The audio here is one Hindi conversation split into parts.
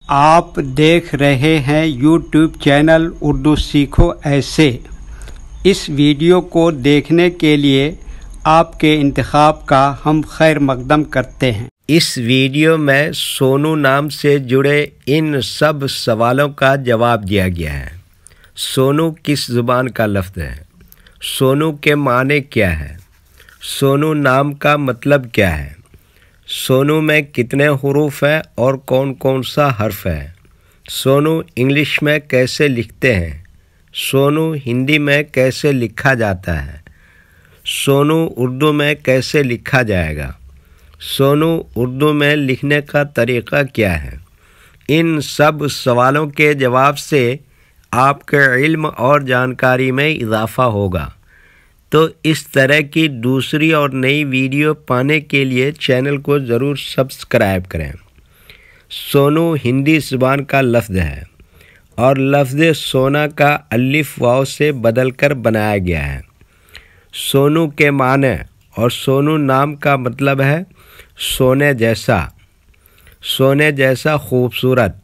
आप देख रहे हैं YouTube चैनल उर्दू सीखो ऐसे। इस वीडियो को देखने के लिए आपके इंतखाब का हम खैर मकदम करते हैं। इस वीडियो में सोनू नाम से जुड़े इन सब सवालों का जवाब दिया गया है। सोनू किस ज़ुबान का लफ्ज़ है? सोनू के माने क्या है? सोनू नाम का मतलब क्या है? सोनू में कितने हुरूफ हैं और कौन कौन सा हर्फ है? सोनू इंग्लिश में कैसे लिखते हैं? सोनू हिंदी में कैसे लिखा जाता है? सोनू उर्दू में कैसे लिखा जाएगा? सोनू उर्दू में लिखने का तरीक़ा क्या है? इन सब सवालों के जवाब से आपके इल्म और जानकारी में इजाफ़ा होगा। तो इस तरह की दूसरी और नई वीडियो पाने के लिए चैनल को ज़रूर सब्सक्राइब करें। सोनू हिंदी ज़ुबान का लफ्ज़ है और लफ्ज़ सोना का अलिफ वाव से बदलकर बनाया गया है। सोनू के माने और सोनू नाम का मतलब है सोने जैसा, सोने जैसा खूबसूरत,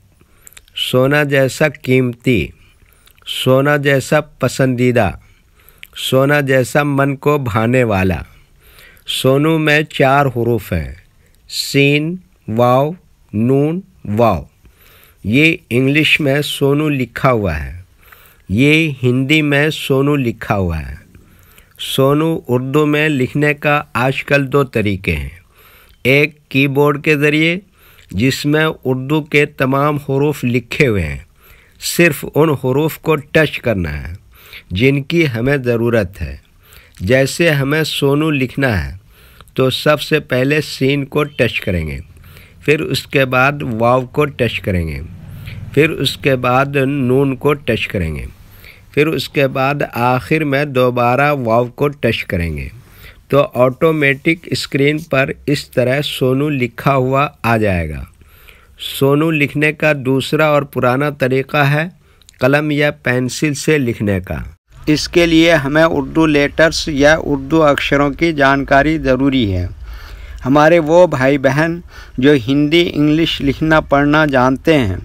सोना जैसा कीमती, सोना जैसा पसंदीदा, सोना जैसा मन को भाने वाला। सोनू में 4 हुरूफ हैं, सीन, वाव, नून, वाव। ये इंग्लिश में सोनू लिखा हुआ है, ये हिंदी में सोनू लिखा हुआ है। सोनू उर्दू में लिखने का आजकल 2 तरीके हैं। एक कीबोर्ड के ज़रिए जिसमें उर्दू के तमाम हुरूफ लिखे हुए हैं, सिर्फ़ उन हुरूफ को टच करना है जिनकी हमें ज़रूरत है। जैसे हमें सोनू लिखना है तो सबसे पहले सीन को टच करेंगे, फिर उसके बाद वाव को टच करेंगे, फिर उसके बाद नून को टच करेंगे, फिर उसके बाद आखिर में दोबारा वाव को टच करेंगे। तो ऑटोमेटिक स्क्रीन पर इस तरह सोनू लिखा हुआ आ जाएगा। सोनू लिखने का दूसरा और पुराना तरीक़ा है कलम या पेंसिल से लिखने का। इसके लिए हमें उर्दू लेटर्स या उर्दू अक्षरों की जानकारी ज़रूरी है। हमारे वो भाई बहन जो हिंदी इंग्लिश लिखना पढ़ना जानते हैं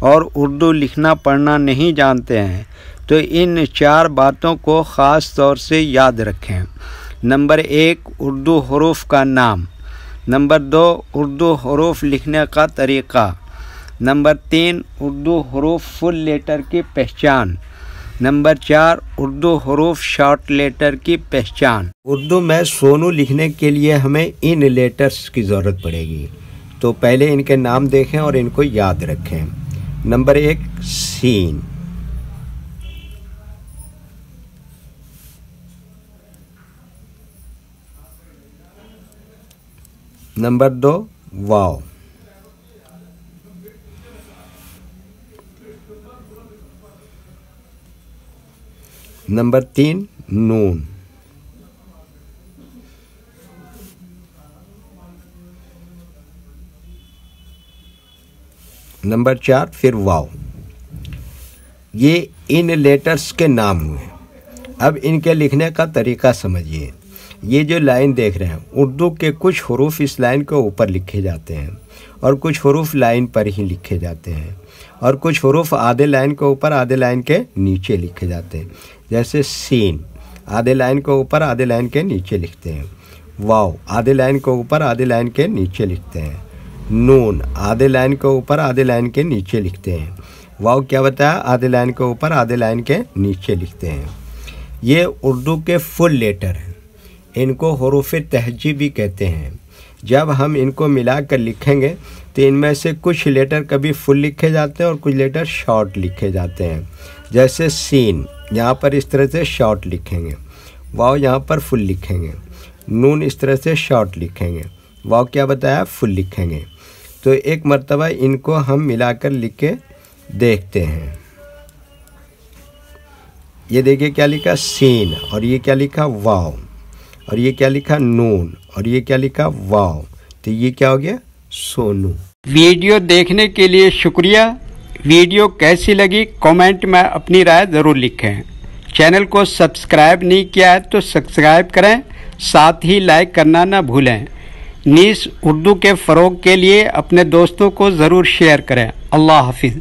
और उर्दू लिखना पढ़ना नहीं जानते हैं, तो इन 4 बातों को ख़ास तौर से याद रखें। नंबर 1, उर्दू हुरूफ का नाम। नंबर 2, उर्दू हुरूफ लिखने का तरीक़ा। नंबर 3, उर्दू हुरूफ फुल लेटर की पहचान। नंबर 4, उर्दू हुरूफ शॉर्ट लेटर की पहचान। उर्दू में सोनू लिखने के लिए हमें इन लेटर्स की ज़रूरत पड़ेगी। तो पहले इनके नाम देखें और इनको याद रखें। नंबर 1, सीन। नंबर 2, वाव। नंबर 3, नून। नंबर 4 फिर वाव। ये इन लेटर्स के नाम हुए। अब इनके लिखने का तरीक़ा समझिए। ये जो लाइन देख रहे हैं, उर्दू के कुछ हुरूफ इस लाइन के ऊपर लिखे जाते हैं और कुछ हुरूफ लाइन पर ही लिखे जाते हैं और कुछ हुरूफ आधे लाइन के ऊपर आधे लाइन के नीचे लिखे जाते हैं। जैसे सीन आधे लाइन के ऊपर आधे लाइन के नीचे लिखते हैं, वाव आधे लाइन के ऊपर आधे लाइन के नीचे लिखते हैं, नून आधे लाइन के ऊपर आधे लाइन के नीचे लिखते हैं, वाव क्या बताया, आधे लाइन के ऊपर आधे लाइन के नीचे लिखते हैं। ये उर्दू के फुल लेटर हैं। इनको हुरूफ तहजी भी कहते हैं। जब हम इनको मिलाकर लिखेंगे तो इनमें से कुछ लेटर कभी फुल लिखे जाते हैं और कुछ लेटर शॉर्ट लिखे जाते हैं। जैसे सीन यहाँ पर इस तरह से शॉर्ट लिखेंगे, वाव यहाँ पर फुल लिखेंगे, नून इस तरह से शॉर्ट लिखेंगे, वाव क्या बताया, फुल लिखेंगे। तो एक मर्तबा इनको हम मिलाकर लिख के देखते हैं। ये देखिए क्या लिखा, सीन, और ये क्या लिखा, वाव, और ये क्या लिखा, नून, और ये क्या लिखा, वाव। तो ये क्या हो गया, सोनू। वीडियो देखने के लिए शुक्रिया। वीडियो कैसी लगी कमेंट में अपनी राय ज़रूर लिखें। चैनल को सब्सक्राइब नहीं किया है तो सब्सक्राइब करें, साथ ही लाइक करना ना भूलें। नीस उर्दू के फ़रोग़ के लिए अपने दोस्तों को ज़रूर शेयर करें। अल्लाह हाफिज़।